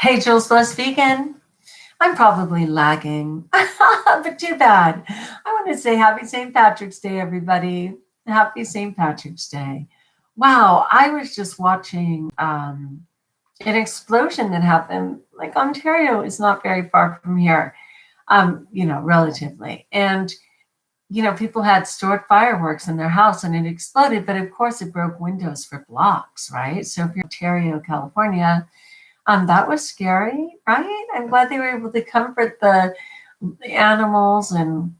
Hey, Julesblessedvegan. I'm probably lagging, but too bad. I want to say happy St. Patrick's Day, everybody. Happy St. Patrick's Day. Wow, I was just watching an explosion that happened. Like Ontario is not very far from here, relatively. And, people had stored fireworks in their house and it exploded, but of course it broke windows for blocks, right? So if you're in Ontario, California, that was scary, right? I'm glad they were able to comfort the animals and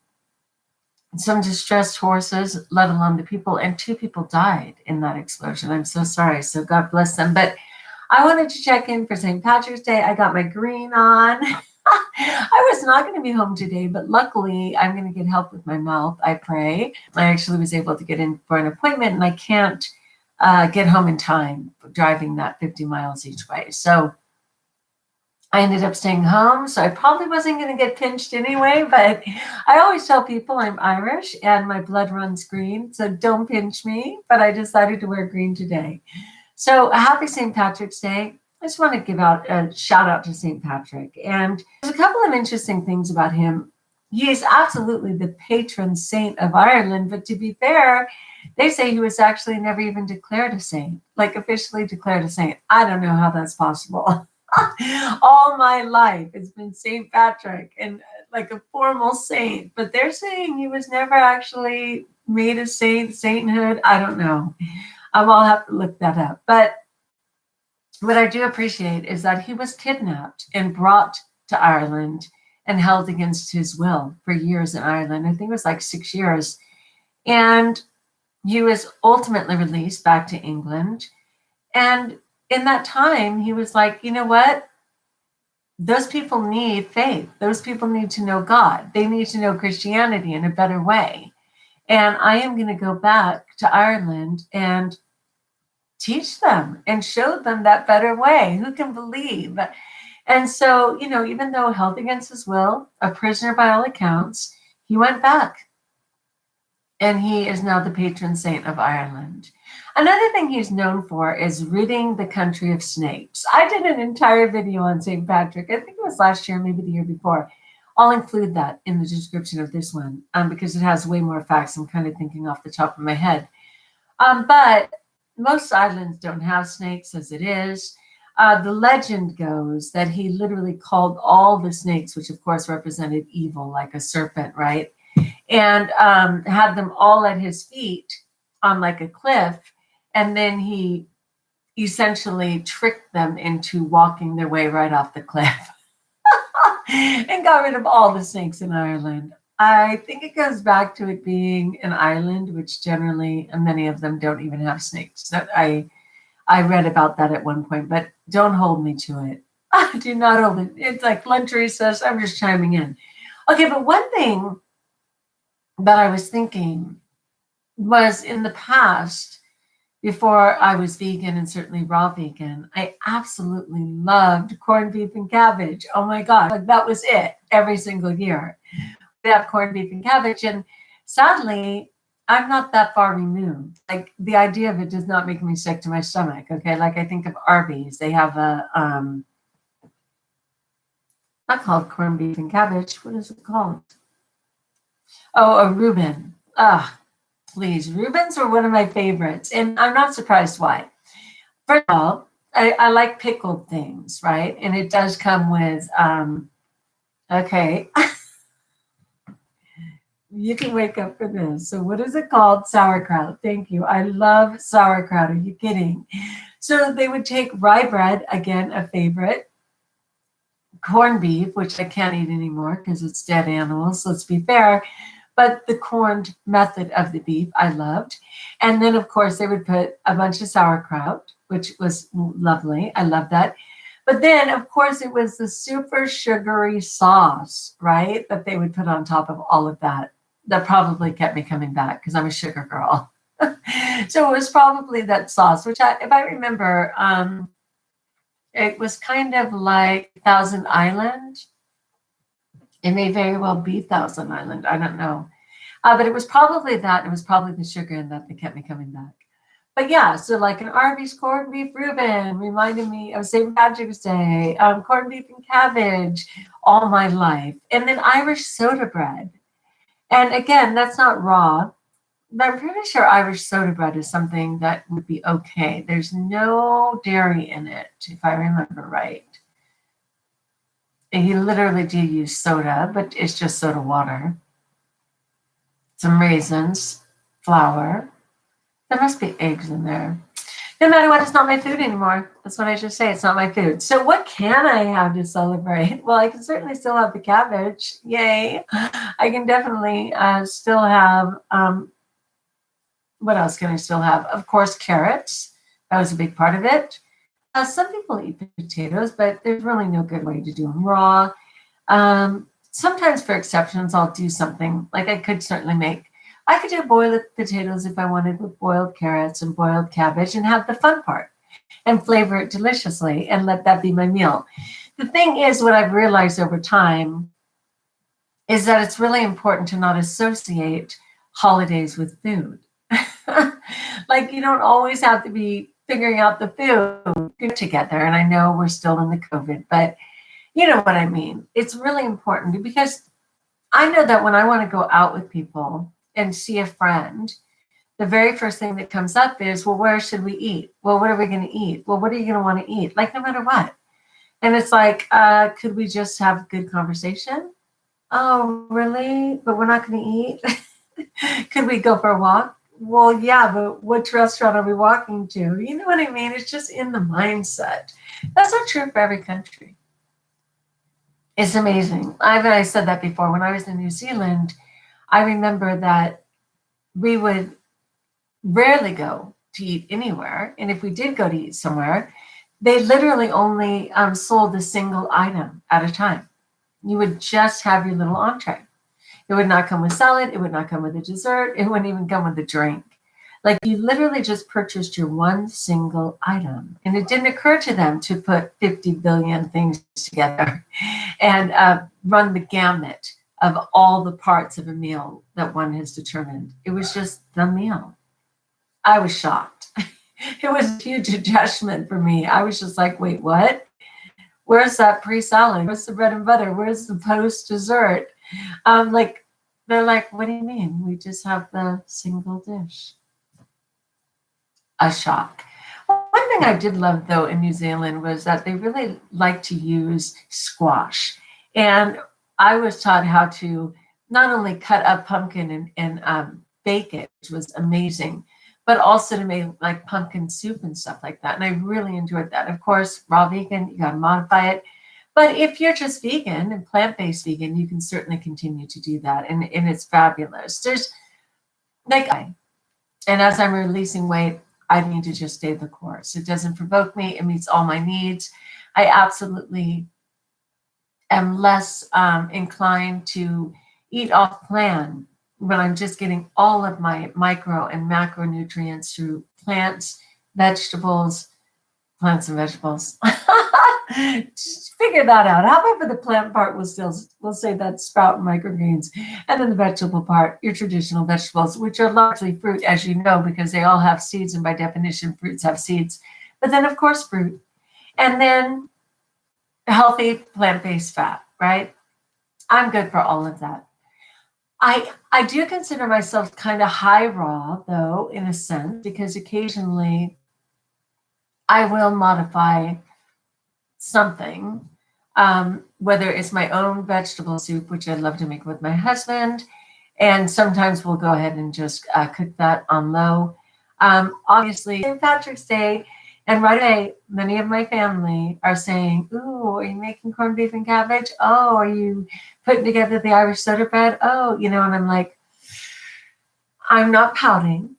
some distressed horses, let alone the people. And two people died in that explosion. I'm so sorry. So God bless them. But I wanted to check in for St. Patrick's Day. I got my green on. I was not going to be home today, but luckily I'm going to get help with my mouth. I pray. I actually was able to get in for an appointment, and I can't get home in time driving that 50 miles each way. So I ended up staying home. So I probably wasn't going to get pinched anyway, but I always tell people I'm Irish and my blood runs green. So don't pinch me. But I decided to wear green today. So a happy St. Patrick's Day. I just want to give out a shout out to St. Patrick. And there's a couple of interesting things about him. He is absolutely the patron saint of Ireland. But to be fair, they say he was actually never even declared a saint, like officially declared a saint. I don't know how that's possible. All my life it's been St. Patrick and like a formal saint, but they're saying he was never actually made a sainthood. I don't know. I'll have to look that up. But what I do appreciate is that he was kidnapped and brought to Ireland and held against his will for years in Ireland. I think it was like 6 years. And he was ultimately released back to England. And in that time, he was like, you know what? Those people need faith. Those people need to know God. They need to know Christianity in a better way. And I am going to go back to Ireland and teach them and show them that better way. Who can believe? And so, even though held against his will, a prisoner by all accounts, he went back. And he is now the patron saint of Ireland. Another thing he's known for is ridding the country of snakes. I did an entire video on St. Patrick. I think it was last year, maybe the year before. I'll include that in the description of this one because it has way more facts. I'm kind of thinking off the top of my head. But most islands don't have snakes as it is. The legend goes that he literally called all the snakes, which of course represented evil, like a serpent, right? And had them all at his feet on like a cliff. And then he essentially tricked them into walking their way right off the cliff and got rid of all the snakes in Ireland. I think it goes back to it being an island, which generally, and many of them don't even have snakes. I read about that at one point, but don't hold me to it. Do not hold it. It's like lunch recess. I'm just chiming in. Okay, but one thing that I was thinking was in the past, before I was vegan and certainly raw vegan, I absolutely loved corned beef and cabbage. Oh my God, like that was it every single year. We'd have corned beef and cabbage. And sadly, I'm not that far removed. Like the idea of it does not make me sick to my stomach. Okay. Like I think of Arby's, they have a, not called corned beef and cabbage. What is it called? Oh, a Reuben. Please. Reubens were one of my favorites. And I'm not surprised why. First of all, I like pickled things, right? And it does come with, okay. You can wake up for this. So what is it called? Sauerkraut. Thank you. I love sauerkraut. Are you kidding? So they would take rye bread, again, a favorite. Corned beef, which I can't eat anymore because it's dead animals. Let's be fair. But the corned method of the beef, I loved. And then, of course, they would put a bunch of sauerkraut, which was lovely. I love that. But then, of course, it was the super sugary sauce, right, that they would put on top of all of that. That probably kept me coming back because I'm a sugar girl. So it was probably that sauce, which, if I remember, it was kind of like Thousand Island. It may very well be Thousand Island. I don't know. But it was probably that. It was probably the sugar in that kept me coming back. But yeah, so like an Arby's corned beef Reuben reminded me of St. Patrick's Day, corned beef and cabbage all my life. And then Irish soda bread. And again, that's not raw, but I'm pretty sure Irish soda bread is something that would be okay. There's no dairy in it, if I remember right. And you literally do use soda, but it's just soda water. Some raisins, flour. There must be eggs in there. No matter what, it's not my food anymore. That's what I just say. It's not my food. So what can I have to celebrate? Well, I can certainly still have the cabbage. Yay. I can definitely still have, what else can I still have? Of course, carrots. That was a big part of it. Some people eat potatoes, but there's really no good way to do them raw. Sometimes for exceptions, I'll do something like I could do boiled potatoes if I wanted with boiled carrots and boiled cabbage and have the fun part and flavor it deliciously and let that be my meal. The thing is, what I've realized over time is that it's really important to not associate holidays with food. Like you don't always have to be figuring out the food together. And I know we're still in the COVID, but you know what I mean. It's really important because I know that when I want to go out with people and see a friend, the very first thing that comes up is, well, where should we eat? Well, what are we going to eat? Well, what are you going to want to eat? Like no matter what. And it's like, could we just have good conversation? Oh, really? But we're not going to eat? Could we go for a walk? Well, yeah, but which restaurant are we walking to? You know what I mean? It's just in the mindset. That's not true for every country. It's amazing. I said that before. When I was in New Zealand, I remember that we would rarely go to eat anywhere. And if we did go to eat somewhere, they literally only sold a single item at a time. You would just have your little entree. It would not come with salad. It would not come with a dessert. It wouldn't even come with a drink. Like you literally just purchased your one single item. And it didn't occur to them to put 50 billion things together and run the gamut of all the parts of a meal that one has determined. It was just the meal. I was shocked. It was a huge adjustment for me. I was just like, wait, what? Where's that pre-salad? Where's the bread and butter? Where's the post-dessert? They're like, what do you mean? We just have the single dish. A shock. One thing I did love, though, in New Zealand was that they really like to use squash. And I was taught how to not only cut up pumpkin and bake it, which was amazing, but also to make like pumpkin soup and stuff like that. And I really enjoyed that. Of course, raw vegan, you got to modify it. But if you're just vegan and plant-based vegan, you can certainly continue to do that. And it's fabulous. There's like, and as I'm releasing weight, I need to just stay the course. It doesn't provoke me. It meets all my needs. I absolutely am less inclined to eat off plan when I'm just getting all of my micro and macronutrients through plants and vegetables. Just figure that out. However, the plant part we'll say that sprout and microgreens, and then the vegetable part, your traditional vegetables, which are largely fruit, as you know, because they all have seeds, and by definition, fruits have seeds. But then, of course, fruit, and then healthy plant-based fat. Right? I'm good for all of that. I do consider myself kind of high raw, though, in a sense, because occasionally I will modify something, whether it's my own vegetable soup, which I love to make with my husband, and sometimes we'll go ahead and just cook that on low. Obviously, St. Patrick's Day, and right away, many of my family are saying, ooh, are you making corned beef and cabbage? Oh, are you putting together the Irish soda bread? Oh, and I'm like, I'm not pouting.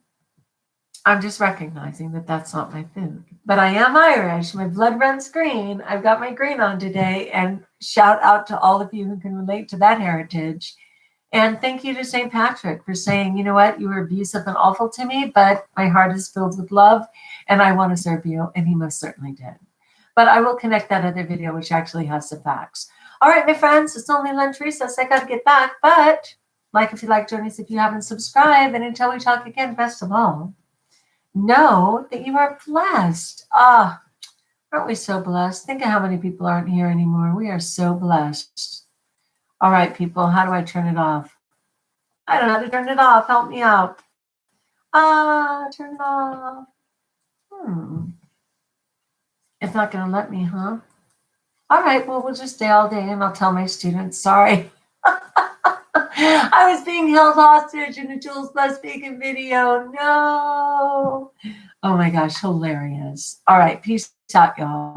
I'm just recognizing that that's not my food. But I am Irish. My blood runs green. I've got my green on today. And shout out to all of you who can relate to that heritage. And thank you to St. Patrick for saying, you know what, you were abusive and awful to me, but my heart is filled with love and I want to serve you. And he most certainly did. But I will connect that other video, which actually has some facts. All right, my friends, it's only lunch recess. I got to get back. But like if you like, join us if you haven't subscribed. And until we talk again, best of all, know that you are blessed. Ah, aren't we so blessed? Think of how many people aren't here anymore. We are so blessed. All right, people, how do I turn it off? I don't know how to turn it off. Help me out. Turn it off. It's not going to let me, huh? All right, well, we'll just stay all day and I'll tell my students, sorry. I was being held hostage in a Julesblessedvegan video. No. Oh my gosh, hilarious. All right, peace out, y'all.